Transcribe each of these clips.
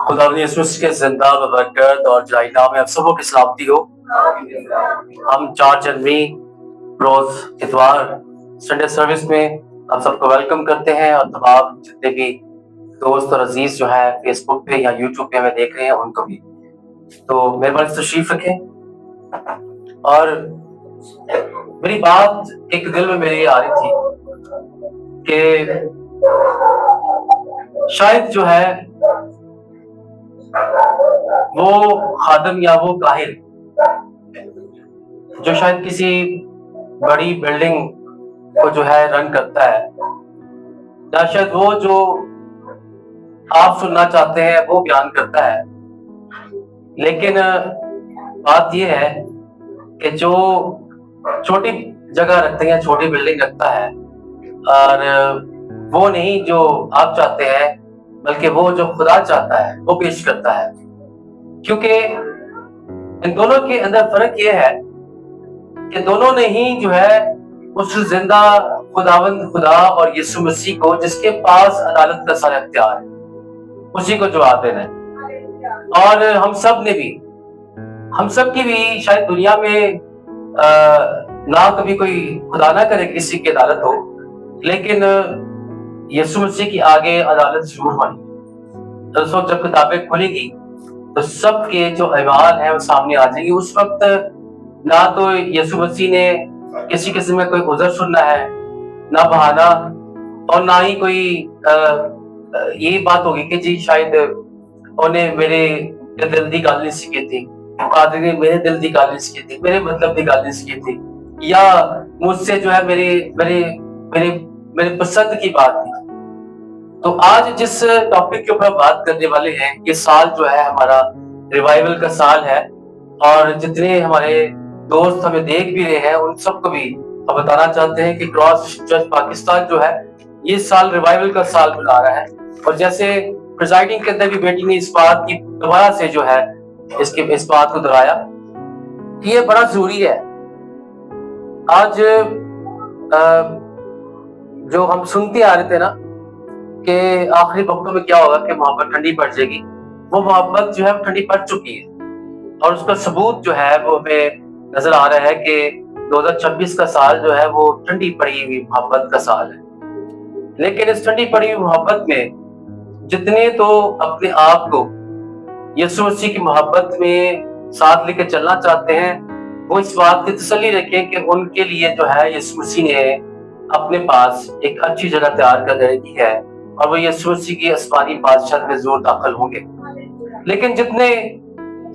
खुदा यसुस के जिंदा बरकत और जाइना में आप सबों की सलामती हो। हम 4 जनवरी रोज इतवार संडे सर्विस में आप सबको वेलकम करते हैं और तमाम जितने भी दोस्त और अजीज जो है फेसबुक पे या यूट्यूब पे हमें देख रहे हैं उनको भी तो मेहरबानी से तशरीफ रखें। और मेरी बात एक दिल में मेरी आ रही थी कि शायद जो है वो खादम या वो काहिर जो शायद किसी बड़ी बिल्डिंग को जो है रन करता है, या शायद वो जो आप सुनना चाहते हैं वो बयान करता है, लेकिन बात ये है कि जो छोटी जगह रखते हैं, छोटी बिल्डिंग रखता है, और वो नहीं जो आप चाहते हैं बल्कि वो जो खुदा चाहता है वो पेश करता है। क्योंकि इन दोनों के अंदर फर्क ये है कि दोनों ने ही जो है उस जिंदा खुदावंद खुदा और यीशु मसीह को, जिसके पास अदालत का सारा इख्तियार है, उसी को जवाब देना है। और हम सब की भी शायद दुनिया में ना कभी कोई खुदा ना करे किसी की अदालत हो, लेकिन यीशु मसीह की आगे अदालत जरूर होनी। तो उस वक्त जब किताबें खुलेगी तो सबके जो अहवाल है वो सामने आ जाएंगे। उस वक्त ना तो यीशु मसीह ने किसी किस्म में कोई उज़र सुनना है, ना बहाना, और ना ही कोई ये बात होगी कि जी शायद उन्हें मेरे दिल दी गल नहीं सीखी थी, कादरी ने मेरे दिल दी गल नहीं सीखी थी, मेरे मतलब दी गल नहीं सीखी थी, या मुझसे जो है मेरे मेरे मेरे मेरे पसंद की बात थी। तो आज जिस टॉपिक के ऊपर बात करने वाले हैं, ये साल जो है हमारा रिवाइवल का साल है, और जितने हमारे दोस्त हमें देख भी रहे हैं उन सबको भी हम बताना चाहते हैं कि क्रॉस चर्च पाकिस्तान जो है ये साल रिवाइवल का साल मना रहा है। और जैसे प्रिजाइडिंग के अंदर भी बेटी ने इस बात की दोबारा से जो है इस बात को दोहराया कि ये बड़ा जरूरी है। आज जो हम सुनते आ रहे थे ना कि आखिरी वक्तों में क्या होगा कि मोहब्बत ठंडी पड़ जाएगी, वो मोहब्बत जो है ठंडी पड़ चुकी है, और उसका सबूत जो है वो हमें नजर आ रहा है कि 2026 का साल जो है वो ठंडी पड़ी हुई मोहब्बत का साल है। लेकिन इस ठंडी पड़ी हुई मोहब्बत में जितने तो अपने आप को यीशु मसीह की मोहब्बत में साथ लेके चलना चाहते हैं, वो इस बात की तसल्ली रखें कि उनके लिए जो है यीशु मसीह ने अपने पास एक अच्छी जगह तैयार कर रखी है, और वो यीशु मसीह की आसमानी बादशाह में जरूर दाखिल होंगे। लेकिन जितने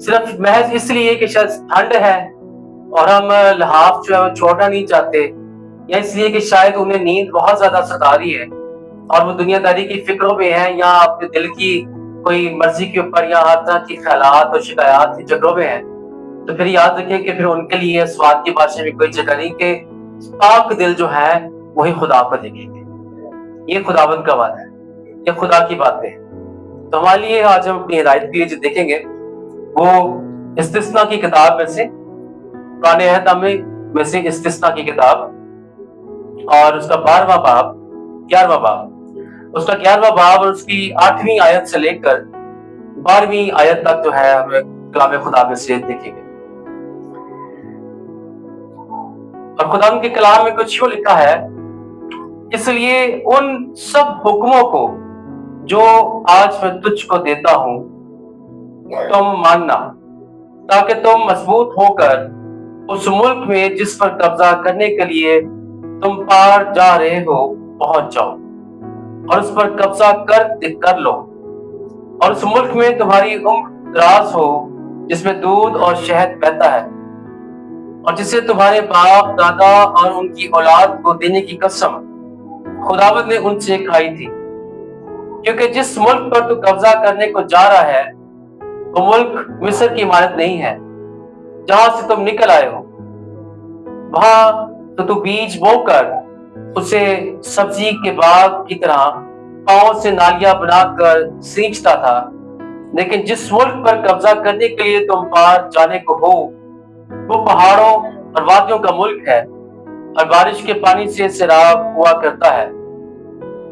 सिर्फ महज इसलिए कि शायद ठंड है और हम लिहाफ जो है वो छोड़ना नहीं चाहते, या इसलिए कि शायद उन्हें नींद बहुत ज्यादा सता रही है और वो दुनियादारी की फिक्रों में है, या अपने दिल की कोई मर्जी के ऊपर, या हर तरह की ख्यालात और शिकायत की जगहों में है, तो फिर याद रखें कि फिर उनके लिए स्वाद की बादशाह में कोई जगह नहीं, कि पाक दिल जो है वही खुदा को देखेंगे। ये खुदावंद का वादा है, ये खुदा की बातें हैं। तो हमारे लिए आज हम अपनी हिदायत के लिए जो देखेंगे वो इस्तिस्ना की किताब में से, पुराने अहद में से इस्तिस्ना की किताब, और उसका 12वां बाब, 11वां बाब, उसका 11वां बाब और उसकी 8वीं आयत से लेकर 12वीं आयत तक जो है हमें कलाम खुदा में से देखेंगे। और खुदा के कलाम में कुछ यूं लिखा है, इसलिए उन सब हुक्मों को जो आज मैं तुझको देता हूं तुम मानना, ताकि तुम मजबूत होकर उस मुल्क में जिस पर कब्जा करने के लिए तुम पार जा रहे हो पहुंच जाओ, और उस पर कब्जा कर लो, और उस मुल्क में तुम्हारी उम्र दराज हो जिसमें दूध और शहद बहता है, और जिसे तुम्हारे बाप दादा और उनकी औलाद को देने की कसम खुदावंद ने उनसे खाई थी। क्योंकि जिस मुल्क पर तू कब्जा करने को जा रहा है वो मुल्क मिस्र की इमारत नहीं है जहां से तुम निकल आए हो। वहां तो तू बीज बोकर उसे सब्जी के बाग की तरह पांव से नालियां बनाकर सींचता था, लेकिन जिस मुल्क पर कब्जा करने के लिए तुम पार जाने को हो वो पहाड़ों और वादियों का मुल्क है, और बारिश के पानी से सैराब हुआ करता है।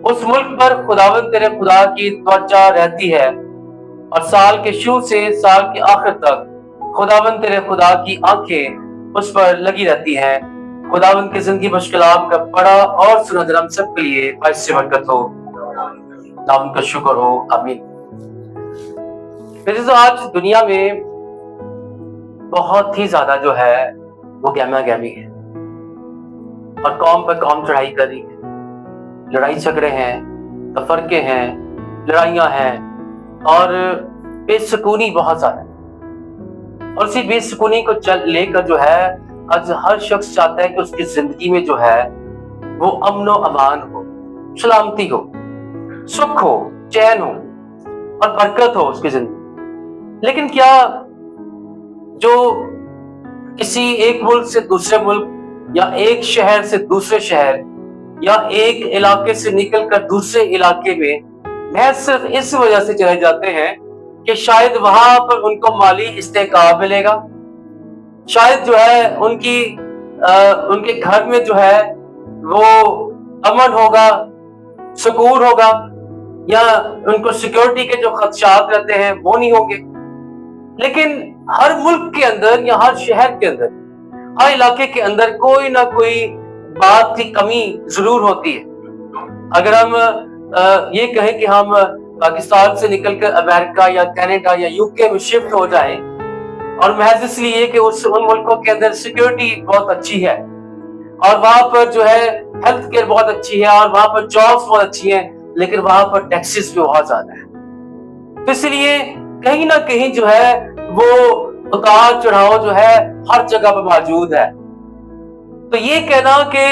उस मुल्क पर खुदावंद तेरे खुदा की त्वचा रहती है, और साल के शुरू से साल के आखिर तक खुदावंद तेरे खुदा की आंखें उस पर लगी रहती हैं। खुदावंद की जिंदगी मुश्किलात का बड़ा और सुनहरा हम सबके लिए बाइस से बरकत हो, नाम का शुक्र हो, आमीन। तो आज दुनिया में बहुत ही ज्यादा जो है वो गहमा गहमी है और कौम पर कौम चढ़ाई कर रही है। लड़ाई झगड़े हैं, तफरके हैं, लड़ाइयां हैं और बेसुकूनी बहुत ज्यादा है। और इसी बेसुकूनी को लेकर जो है आज हर शख्स चाहता है कि उसकी जिंदगी में जो है वो अमन और अमान हो, सलामती हो, सुख हो, चैन हो और बरकत हो उसकी जिंदगी। लेकिन क्या जो किसी एक मुल्क से दूसरे मुल्क या एक शहर से दूसरे शहर या एक इलाके से निकलकर दूसरे इलाके में महज सिर्फ इस वजह से चले जाते हैं कि शायद वहां पर उनको माली इस्तेहकाम मिलेगा, शायद जो है उनके घर में जो है वो अमन होगा, सुकून होगा, या उनको सिक्योरिटी के जो खदशात रहते हैं वो नहीं होंगे। लेकिन हर मुल्क के अंदर या हर शहर के अंदर, हर इलाके के अंदर कोई ना कोई बात की कमी जरूर होती है। अगर हम ये कहें कि हम पाकिस्तान से निकलकर अमेरिका या कनाडा या यूके में शिफ्ट हो जाएं और महज इसलिए कि उन मुल्कों के अंदर सिक्योरिटी बहुत अच्छी है और वहां पर जो है हेल्थ केयर बहुत अच्छी है और वहां पर जॉब्स बहुत अच्छी हैं, लेकिन वहां पर टैक्सेस भी बहुत ज्यादा है, तो इसलिए कहीं ना कहीं जो है वो उतार चढ़ाव जो है हर जगह पर मौजूद है। तो ये कहना कि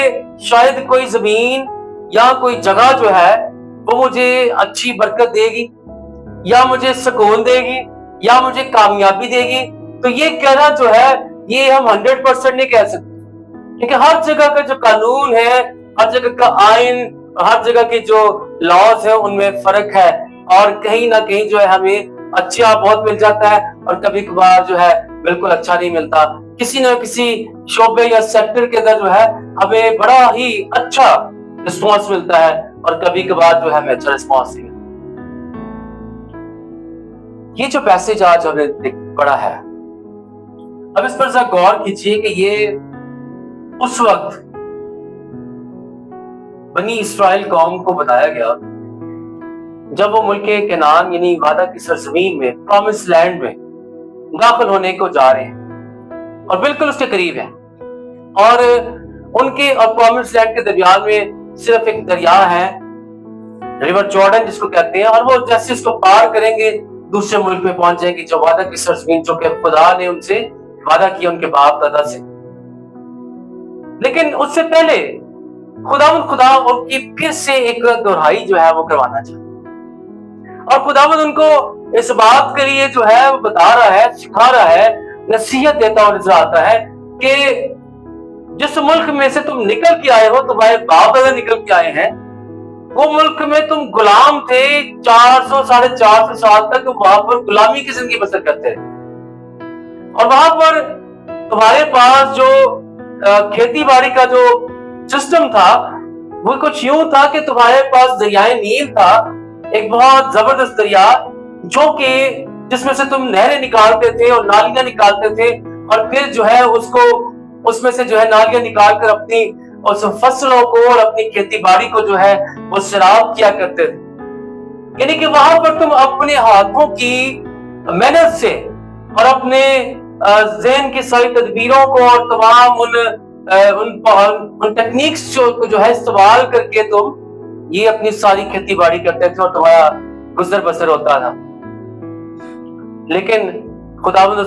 शायद कोई जमीन या कोई जगह जो है वो मुझे अच्छी बरकत देगी या मुझे सुकून देगी या मुझे कामयाबी देगी, तो ये कहना जो है ये हम 100% नहीं कह सकते, क्योंकि हर जगह का जो कानून है, हर जगह का आइन, हर जगह के जो लॉज है उनमें फर्क है और कहीं ना कहीं जो है हमें अच्छा बहुत मिल जाता है और कभी कभार जो है बिल्कुल अच्छा नहीं मिलता। किसी न किसी शोबे या सेक्टर के अंदर जो है हमें बड़ा ही अच्छा रिस्पॉन्स मिलता है और कभी कभार जो है हमें अच्छा रिस्पॉन्स नहीं मिलता। ये जो पैसेज आज हमें पड़ा है, अब इस पर जरा गौर कीजिए कि ये उस वक्त बनी इस्राइल कौम को बताया गया जब वो मुल्क केनान यानी वादा की सरजमीन में, प्रॉमिस लैंड में दाखिल होने को जा रहे हैं और बिल्कुल उसके करीब हैं और उनके और प्रॉमिस लैंड के दरमियान में सिर्फ एक दरिया है, रिवर जॉर्डन जिसको कहते हैं, और वो जैसे इसको पार करेंगे दूसरे मुल्क में पहुंच जाएंगे जो वादा की सरजमीन जो कि खुदा ने उनसे वादा किया उनके बाप दादा से। लेकिन उससे पहले खुदा उनकी फिर से एक दोहराई जो है वो करवाना चाहते और खुदावंद उनको इस बात के लिए जो है वो बता रहा है, सिखा रहा है, नसीहत देता हुआ नजर आता है कि जिस मुल्क में से तुम निकल के आए हो, तुम्हारे बाप दादा निकल के आए हैं, वो मुल्क में तुम गुलाम थे 400 साढ़े 400 साल तक, वहां पर गुलामी की जिंदगी बसर करते रहे और वहां पर तुम्हारे पास जो खेती बाड़ी का जो सिस्टम था वो कुछ यूं था कि तुम्हारे पास दरियाए नील था, एक बहुत जबरदस्त दरिया जो कि जिसमें से तुम नहरें निकालते थे और नालियां निकालते थे और फिर जो है उसको उसमें से जो है नालियां निकालकर अपनी उस फसलों को और अपनी खेती बाड़ी को जो है वो सैराब किया करते थे। यानी कि वहां पर तुम अपने हाथों की मेहनत से और अपने ज़हन की सारी तदबीरों को और तमाम उन टेक्निक्स जो है इस्तेमाल करके तुम ये अपनी सारी खेती बाड़ी करते थे और तुम्हारा गुजर बसर होता था। लेकिन खुदावंद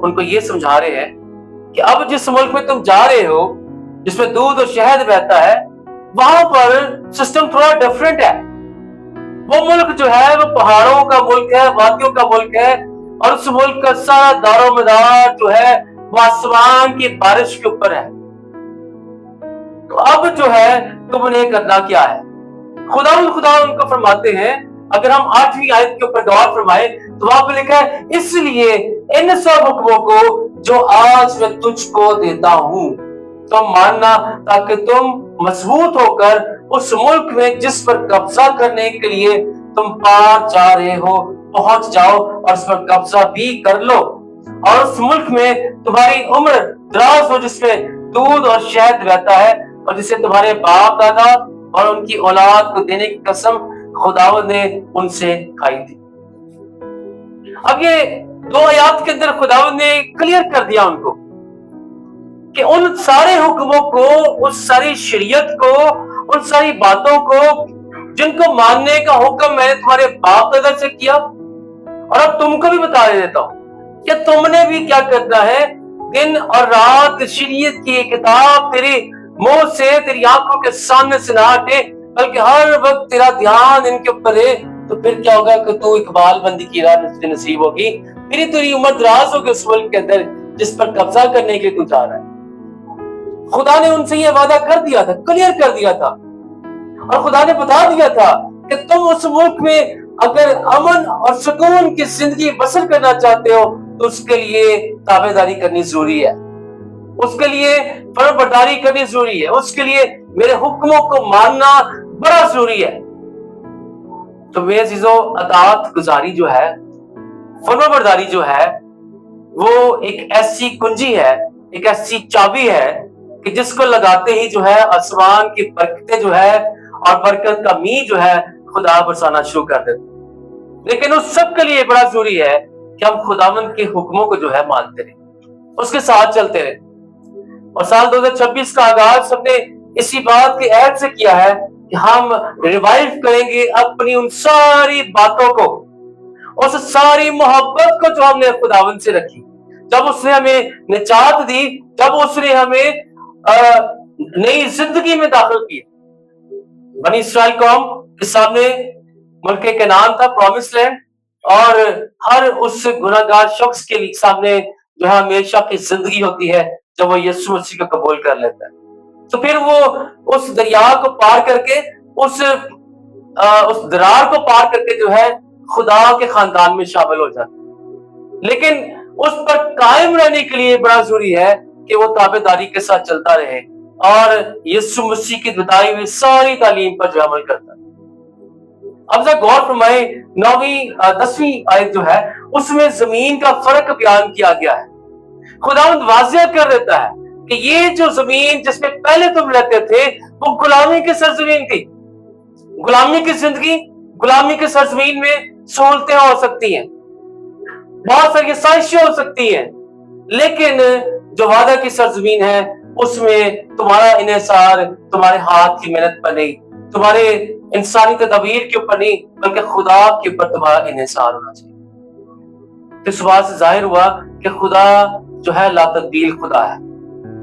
उनको ये समझा रहे हैं कि अब जिस मुल्क में तुम जा रहे हो जिसमें दूध और शहद बहता है, वहां पर सिस्टम थोड़ा डिफरेंट है। वो मुल्क जो है वो पहाड़ों का मुल्क है, वादियों का मुल्क है और उस मुल्क का सारा दारोमदार जो है वो आसमान की बारिश के ऊपर है। तो अब जो है तुमने करना क्या है? खुदा उनको फरमाते हैं, अगर हम 8वीं आयत के ऊपर गौर फरमाए तो वहां पर लिखा है, इसलिए इन सब हुक्मों को जो आज मैं तुझको देता हूं तुम मानना, ताकि तुम मजबूत होकर उस मुल्क में जिस पर कब्जा करने के लिए तुम पार जा रहे हो पहुंच जाओ और उस पर कब्जा भी कर लो, और उस मुल्क में तुम्हारी उम्र दराज हो जिसमें दूध और शहद बहता है, और जिसे तुम्हारे बाप दादा और उनकी औलाद को देने की कसम खुदावंद ने उनसे खाई थी। अब ये 2 आयत के अंदर खुदावंद ने क्लियर कर दिया उनको कि उन सारे हुक्मों को, उस सारी शरीयत को, उन सारी बातों को जिनको मानने का हुक्म मैंने तुम्हारे बाप दादा से किया, और अब तुमको भी बता देता हूं कि तुमने भी क्या करना है। दिन और रात शरीयत की किताब तेरे मुंह से, तेरी आंखों के सामने से ना हटे, बल्कि हर वक्त तेरा ध्यान इनके ऊपर है। तो फिर क्या होगा कि तू इकबाल बंदी की राह नसीब होगी, फिर तेरी उम्र दराज होगी उस मुल्क के अंदर जिस पर कब्जा करने के लिए तू जा रहा है। खुदा ने उनसे ये वादा कर दिया था, क्लियर कर दिया था, और खुदा ने बता दिया था कि तुम उस मुल्क में अगर अमन और सुकून की जिंदगी बसर करना चाहते हो तो उसके लिए ताबेदारी करनी जरूरी है, उसके लिए फर्माबरदारी करनी जरूरी है, उसके लिए मेरे हुक्मों को मानना बड़ा जरूरी है। तो मेरे चीजों, अतात गुजारी जो है, फर्माबरदारी जो है, वो एक ऐसी कुंजी है, एक ऐसी चाबी है कि जिसको लगाते ही जो है आसमान की बरकतें जो है और बरकत का मी जो है खुदा बरसाना शुरू कर देते। लेकिन उस सब के लिए बड़ा जरूरी है कि हम खुदावंद के हुक्मों को जो है मानते रहे, उसके साथ चलते रहे। और साल 2026 का आगाज हमने इसी बात के ऐड से किया है कि हम रिवाइव करेंगे अपनी उन सारी बातों को, उस सारी मोहब्बत को जो हमने खुदावंद से रखी, जब उसने हमें निजात दी, जब उसने हमें नई जिंदगी में दाखिल किया। बनी इस्राइल कौम के सामने मुल्क कनान था, प्रॉमिस लैंड, और हर उस गुनाहगार शख्स के सामने जो है हमेशा की जिंदगी होती है जब वो यीशु मसीह को कबूल कर लेता है। तो फिर वो उस दरिया को पार करके, उस दरार को पार करके जो है खुदा के खानदान में शामिल हो जाता है। लेकिन उस पर कायम रहने के लिए बड़ा जरूरी है कि वो ताबेदारी के साथ चलता रहे और यीशु मसीह की बताई हुई सारी तालीम पर जो अमल करता है। अब जरा गौर फरमाए, 10वीं आयत जो है उसमें जमीन का फर्क बयान किया गया है। खुदावंद वाज़िया कर देता है कि ये जो जमीन जिसमें पहले तुम रहते थे वो गुलामी की सरजमीन थी। गुलामी की जिंदगी, गुलामी की सरजमीन में सहूलतें हो सकती हैं, बहुत सारी साजिशें हो सकती हैं, लेकिन जो वादा की सरजमीन है उसमें तुम्हारा इन्हिसार तुम्हारे हाथ की मेहनत पर नहीं, तुम्हारे इंसानी तदबीर के ऊपर नहीं, बल्कि खुदा के ऊपर तुम्हारा इन्हिसार होना चाहिए। तो इस बात से जाहिर हुआ कि खुदा जो है ला तब्दील खुदा है।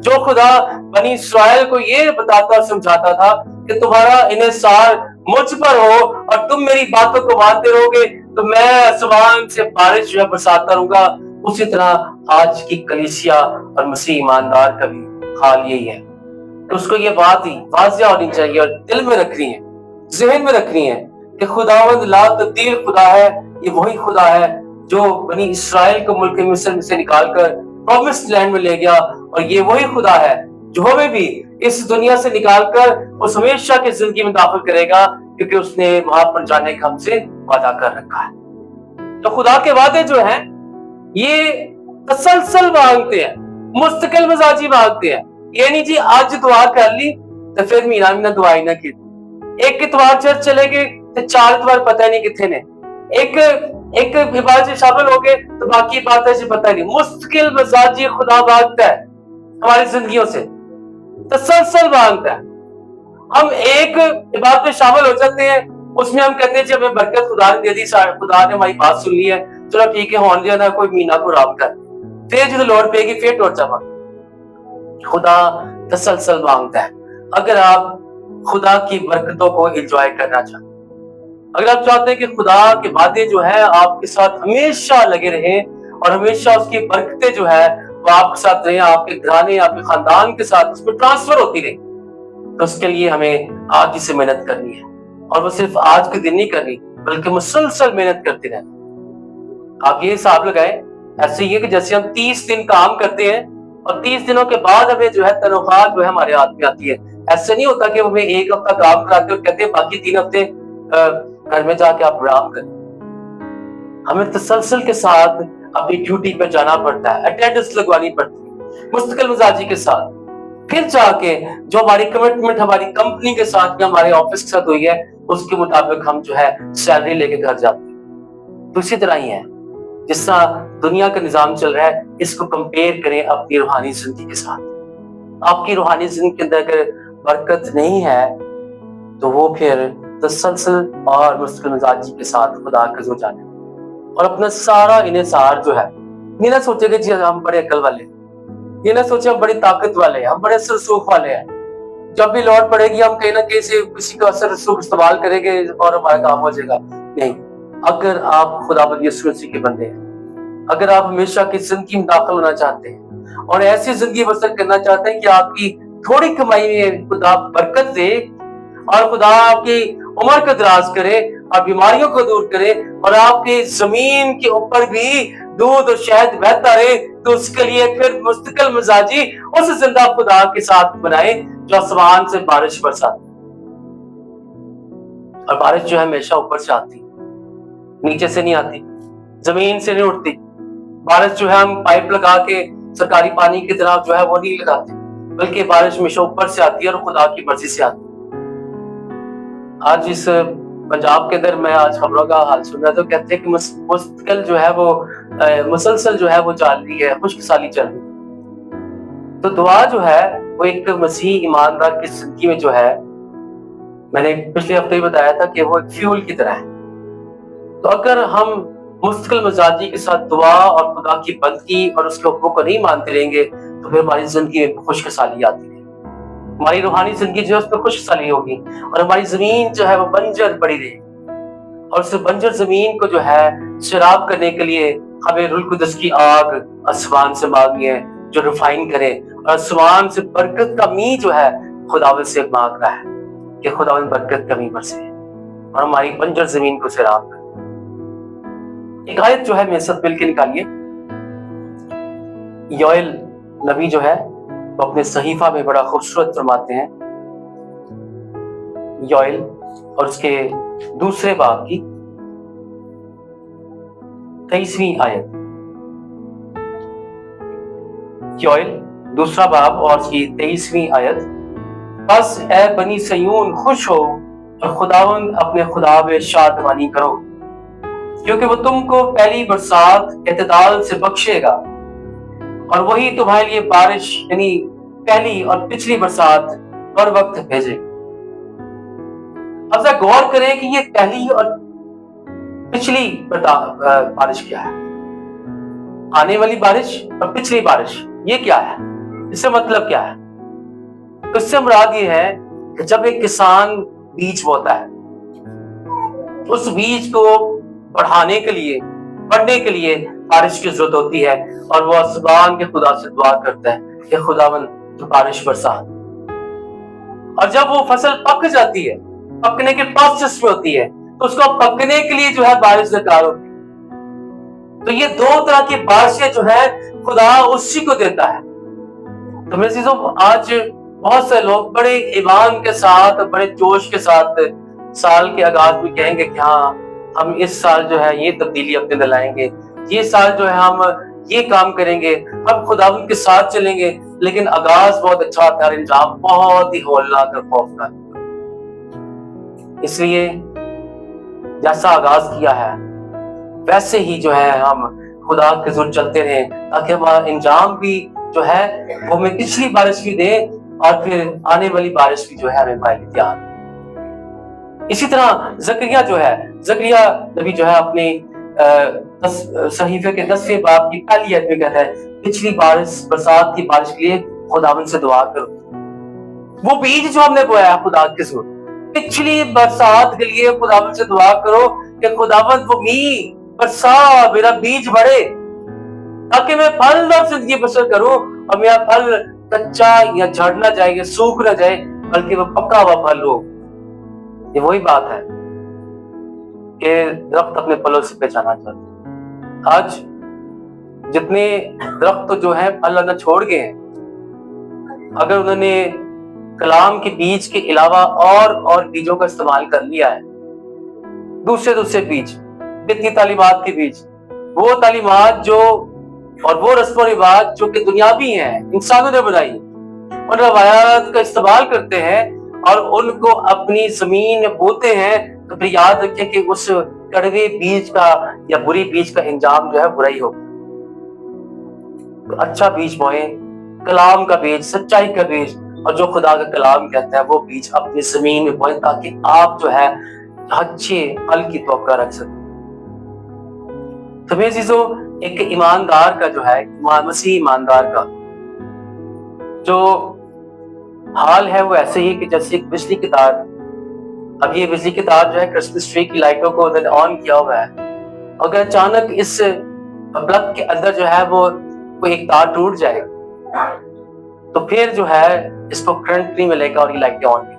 जो खुदा बनी इस्राएल को ये बताता और समझाता था कि तुम्हारा इन्हिसार मुझ पर हो और तुम मेरी बातों को मानते रहोगे तो मैं आसमान से बारिश जो है बरसाता रहूंगा, उसी तरह आज की कलीसिया और मसीह ईमानदार का भी हाल यही है। तो उसको ये बात ही वाज़िया होनी चाहिए और दिल में रखनी है, जहन में रखनी है कि खुदावंद ला तब्दील खुदा है। ये वही खुदा है जो बनी इस्राएल को मुल्क मिस्र से निकालकर प्रॉमिस्ड लैंड में ले गया, और ये वही खुदा है जो हमें भी इस दुनिया से निकालकर उस हमेशा की जिंदगी में दाखिल करेगा, क्योंकि उसने वहां पर जाने का हमसे वादा कर रखा है। तो खुदा के वादे जो हैं ये तसलसल मांगते हैं, मुस्तकिल मिजाजी मांगते हैं। ये नहीं जी आज दुआ कर ली तो फिर महीना महीना दुआ ही ना की, एक इतवार चर्च चले गए तो 4 इतवार पता नहीं कितने ने, एक इबादत में शामिल हो गए तो बाकी बातें से पता नहीं। मुस्तकिल मिजाजी खुदा मांगता है हमारी जिंदगियों से, तसलसल मांगता है। हम एक इबादत में शामिल हो जाते हैं, उसमें हम कहते हैं जी हमें बरकत खुदा ने दे दी, खुदा ने हमारी बात सुन ली है, चलो ठीक है होने देना, कोई महीना को आराम कर, फिर जो लोड़ पेगी फिर टोट जावा। खुदा तसलसल मांगता है। अगर आप खुदा की बरकतों को एंजॉय करना चाहते, अगर आप चाहते हैं कि खुदा के वादे जो है आपके साथ हमेशा लगे रहे और हमेशा उसकी बरकतें जो है वो आपके साथ रहे, आपके घराने, आपके खानदान के साथ उसमें ट्रांसफर होती रहे, तो उसके लिए हमें आज ही से मेहनत करनी है। और वो सिर्फ आज के दिन नहीं करनी, बल्कि मुसलसल मेहनत करते रहना। आप ये हिसाब लगाएं, ऐसे ही कि जैसे हम 30 दिन काम करते हैं और 30 दिनों के बाद हमें जो है तनख्वाह जो है हमारे हाथ में आती है। ऐसे नहीं होता कि हमें 1 हफ्ता काम कराते और कहते हैं बाकी 3 हफ्ते घर में जाके आप आराम करें। हमें तसलसल के साथ अपनी ड्यूटी पे जाना पड़ता है, अटेंडेंस लगवानी पड़ती है मुस्तकिल मिजाजी के साथ। फिर जाके जो हमारी कमिटमेंट हमारी कंपनी के साथ या हमारे ऑफिस के साथ हुई है, उसके मुताबिक हम जो है सैलरी लेके घर जाते हैं। तो इसी तरह ही है, जिस तरह दुनिया का निजाम चल रहा है, इसको कंपेयर करें अपनी रूहानी जिंदगी के साथ। आपकी रूहानी जिंदगी के अंदर अगर बरकत नहीं है तो वो फिर तसलसल और मुस्तकिल मिजाजी के साथ खुदा के हुजूर जाने और अपना सारा इन्हिसार जो है, ये ना सोचे कि जी हम बड़े अकल वाले, ये ना सोचे हम बड़ी ताकत वाले हैं, हम बड़े असर रसूख वाले हैं, जब भी लौट पड़ेगी हम कहीं ना कहीं से किसी का असर रसूख इस्तेमाल करेंगे और हमारा काम हो जाएगा। नहीं, अगर आप खुदावंद यीशु मसीह के बंदे हैं, अगर आप हमेशा की जिंदगी में दाखिल होना चाहते हैं और ऐसी जिंदगी बसर करना चाहते हैं कि आपकी थोड़ी कमाई में खुदा बरकत दे और खुदा आपकी उम्र को दराज करे और बीमारियों को दूर करे और आपकी जमीन के ऊपर भी दूध और शहद बहता रहे, तो उसके लिए फिर मुस्तकिल मिजाजी उस जिंदा खुदा के साथ बनाए जो आसमान से बारिश बरसाती। और बारिश जो है हमेशा ऊपर से आती, नीचे से नहीं आती, जमीन से नहीं उठती। बारिश जो है हम पाइप लगा के सरकारी पानी की तरह जो है वो नहीं लगाते, बल्कि बारिश हमेशा ऊपर से आती है और खुदा की मर्जी से आती है। आज इस पंजाब के अंदर मैं आज खबरों का हाल सुन रहा था, तो कहते हैं कि मुस्तकिल जो है वो मुसलसल जो है वो चल रही है, खुश्क साली चल रही है। तो दुआ जो है वो एक मसीह ईमानदार की जिंदगी में जो है, मैंने पिछले हफ्ते ही बताया था कि वो एक फ्यूल की तरह है। तो अगर हम मुस्तकिल मिजाजी के साथ दुआ और खुदा की बंदगी और उसके हुक्मों को नहीं मानते रहेंगे, तो फिर हमारी जिंदगी में खुश्क साली आती है, हमारी रूहानी जिंदगी जो है उसमें खुशहाली होगी और हमारी जमीन जो है वो बंजर पड़ी रहेगी। और उस बंजर जमीन को जो है शराब करने के लिए हमें रूह कुदस की आग आसमान से मांगनी है जो रिफाइन करे, और आसमान से बरकत का मी जो है खुदावंद से मांग रहा है कि खुदावंद बरकत का मी बरसे और हमारी बंजर जमीन को शराब करे। एक आयत जो है मेरे साथ मिलकर निकालिए। योएल नबी जो है वो अपने सहीफा में बड़ा खूबसूरत फरमाते हैं। योएल और उसके दूसरे बाब की 23वीं आयत। योएल दूसरा बाब और उसकी 23वीं आयत। बस ए बनी सयून खुश हो और खुदावंद अपने खुदा में शादमानी करो, क्योंकि वो तुमको पहली बरसात एतदाल से बख्शेगा और वही तुम्हारे लिए बारिश यानी पहली और पिछली बरसात हर वक्त भेजेगी। अब जरा गौर करें कि ये पहली और पिछली बारिश क्या है, आने वाली बारिश और पिछली बारिश, ये क्या है, इससे मतलब क्या है? तो इससे मुराद ये है कि जब एक किसान बीज बोता है, उस बीज को बढ़ाने के लिए बढ़ने के लिए बारिश की जरूरत होती है और वो आसमान के खुदा से दुआ करता है कि खुदावन तो बारिश बरसा। और जब वो फसल पक जाती है, पकने के प्रोसेस में होती है, तो उसको पकने के लिए जो है बारिश दरकार होती है। तो ये दो तरह की बारिशें जो है खुदा उसी को देता है। तो मेरे चीजों, आज बहुत से लोग बड़े ईमान के साथ बड़े जोश के साथ साल के आगाज में कहेंगे कि हाँ हम इस साल जो है ये तब्दीली अपने अंदर लाएंगे, ये साल जो है हम ये काम करेंगे, हम खुदावंद के साथ चलेंगे। लेकिन आगाज बहुत अच्छा था, इंजाम बहुत ही होलनाक और खौफनाक। इसलिए जैसा आगाज किया है वैसे ही जो है हम खुदा के जुर्म चलते रहे, ताकि हमारा इंजाम भी जो है वो हमें पिछली बारिश भी दे और फिर आने वाली बारिश भी जो है हमें पाए ध्यान। इसी तरह जकरिया जो है, जकरिया नबी जो है अपने सहीफे के 10वें बाब की पहली आयत में कहता है पिछली बारिश बरसात की बारिश के लिए खुदावंद से दुआ करो। वो बीज जो हमने बोया है खुदा के जुर्म, पिछली बरसात के लिए खुदावंद से दुआ करो कि खुदावंद वो मी बरसा, मेरा बीज बढ़े, ताकि मैं फलदार जिंदगी बसर करूं और मेरा फल कच्चा या झड़ ना जाए, सूख ना जाए, बल्कि वो पका हुआ फल हो। ये वही बात है कि दरख्त अपने फलों से पहचाना चाहते हैं। आज जितने दरख्त तो जो है फल आना छोड़ गए हैं, अगर उन्होंने कलाम के बीज के अलावा और बीजों का इस्तेमाल कर लिया है, दूसरे बीज, बिदती तालीमात के बीच, वो तालीमात जो और वो रस्म और रिवाज जो कि दुनियावी हैं, इंसानों ने बनाई, उन रवायात का इस्तेमाल करते हैं और उनको अपनी जमीन में बोते हैं, तो फिर याद रखें कि उस कड़वे बीज का या बुरी बीज का इंजाम जो है बुरा ही होगा। तो अच्छा बीज बोए, कलाम का बीज, सच्चाई का बीज, और जो खुदा का कलाम कहता है वो बीज अपनी जमीन में बोए, ताकि आप जो है अच्छे फल की तवक्का रख सकें। तो मेरे अजीजों, एक ईमानदार का जो है, मसीह ईमानदार का जो हाल है वो ऐसे ही कि जैसे एक बिजली की तार, अब ये बिजली की तार जो है क्रिसमस ट्री की लाइटों को ऑन किया हुआ है, अगर अचानक इस प्लग के अंदर जो है वो कोई एक तार टूट जाए तो फिर जो है इसको करंट नहीं मिलेगा और ये लाइटें ऑन नहीं।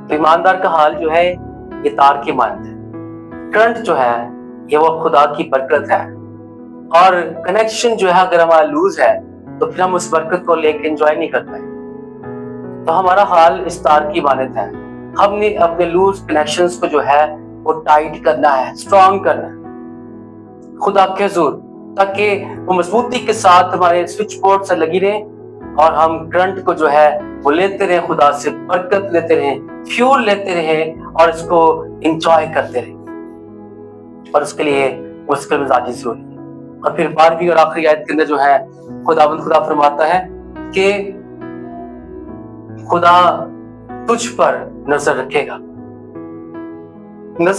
तो ईमानदार का हाल जो है ये तार की मानत है। करंट जो है ये वो खुदा की बरकत है, और कनेक्शन जो है अगर हमारा लूज है तो फिर हम उस बरकत को लेकर एंजॉय नहीं कर पाए। तो हमारा हाल इस तार की मानत है, हमने अपने लूज कनेक्शंस को जो है वो टाइट करना है, स्ट्रॉन्ग करना है खुदा के हुजूर, ताकि वो मजबूती के साथ हमारे स्विच बोर्ड से लगी रहे और हम करंट को जो है वो लेते रहे, खुदा से बरकत लेते रहे, फ्यूल लेते रहे और इसको एंजॉय करते रहे। और उसके लिए मुश्किल मिजाजी जरूरी है। और फिर 12वीं और आखिरी आयत के अंदर जो है खुदा फरमाता है कि खुदा तुझ पर नजर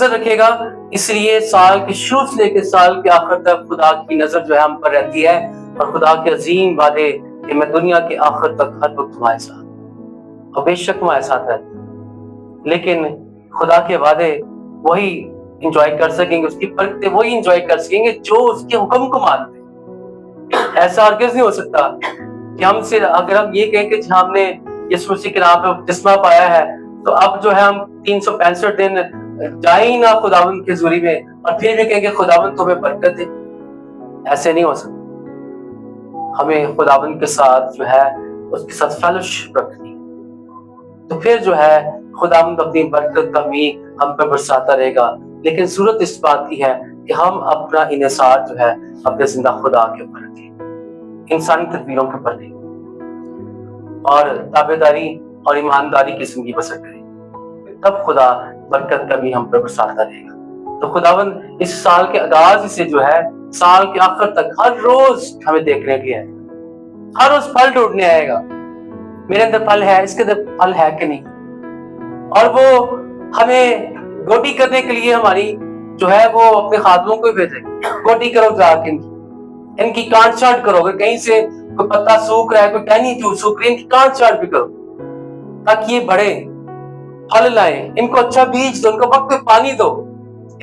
रखेगा, इसलिए साल के शुरू से लेकर साल के आखिर तक खुदा की नजर जो है हम पर रहती है, और खुदा के अजीम वादे कि मैं दुनिया के आखिर तक हर वक्त तुम्हारे साथ, और बेशक तुम्हारे साथ रहता। लेकिन खुदा के वादे वही इंजॉय कर सकेंगे, उसकी बरकतें वही इंजॉय कर सकेंगे जो उसके हुक्म को मानते हैं। ऐसा हरगिज़ नहीं हो सकता कि हमसे अगर हम ये कहें कि हमने यीशु मसीह के नाम पे जिस्मा पाया है तो अब जो है हम 365 दिन जाए ही ना खुदावंद की हुजूरी में और फिर भी कहेंगे खुदावंद तुम्हें बरकत दे। ऐसे नहीं हो सकता। हमें खुदावंद के साथ जो है उसके साथ फेलोशिप रखनी, तो फिर जो है खुदावंद अपनी बरकत का भी हम पर बरसाता रहेगा। लेकिन जरूरत इस बात की है कि हम अपना इन्हिसार जो है अपने जिंदा खुदा के ऊपर रखें, इंसानी तदबीरों के ऊपर नहीं, और ताबेदारी और ईमानदारी की जिंदगी बसर करें, तब खुदा बरकत का भी हम पर बरसाता रहेगा। तो खुदावंद इस साल के आगाज से जो है साल के आखिर तक हर रोज हमें देखने के लिए आएगा, हर रोज फल ढूंढने आएगा। मेरे अंदर फल है, इसके अंदर फल है कि नहीं, और वो हमें गोटी करने के लिए हमारी जो है वो अपने खादमों को भेजेगा, गोटी करो जाके इनकी काट छांट करो, अगर कहीं से कोई पत्ता सूख रहा है, कोई टहनी सूख रही है, इनकी काट छांट भी करो ताकि ये बढ़े, फल लाए। इनको अच्छा बीज दो, इनको वक्त पे पानी दो,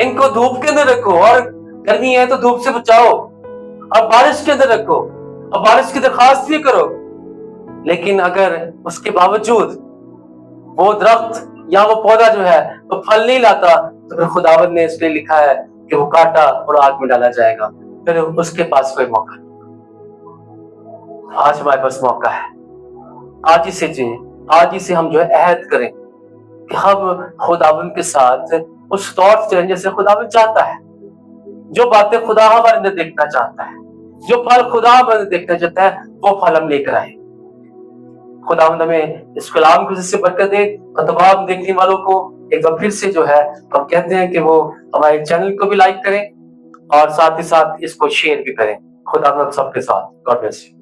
इनको धूप के अंदर रखो, और गर्मी है तो धूप से बचाओ, और बारिश के अंदर रखो और बारिश की दरखास्त भी करो। लेकिन अगर उसके बावजूद वो दरख्त या वो पौधा जो है वो फल नहीं लाता तो फिर खुदावंद ने इसलिए लिखा है कि वो काटा और आग में डाला जाएगा, फिर उसके पास कोई मौका नहीं। आज हमारे पास मौका है, आज ही से जिए, आज ही से हम जो है अहद करें कि हम खुदावंद के साथ उस तौर से जैसे खुदावंद चाहता है, जो बातें खुदा हमारे अंदर देखना चाहता है, जो फल खुदा हमारे अंदर देखना चाहता है, वो फल हम लेकर आए। खुदावंद हमें इस कलाम की से बरकत दे, और तमाम देखने वालों को एक बार फिर से जो है हम कहते हैं कि वो हमारे चैनल को भी लाइक करें और साथ ही साथ इसको शेयर भी करें। खुदावंद सबके साथ। God bless you.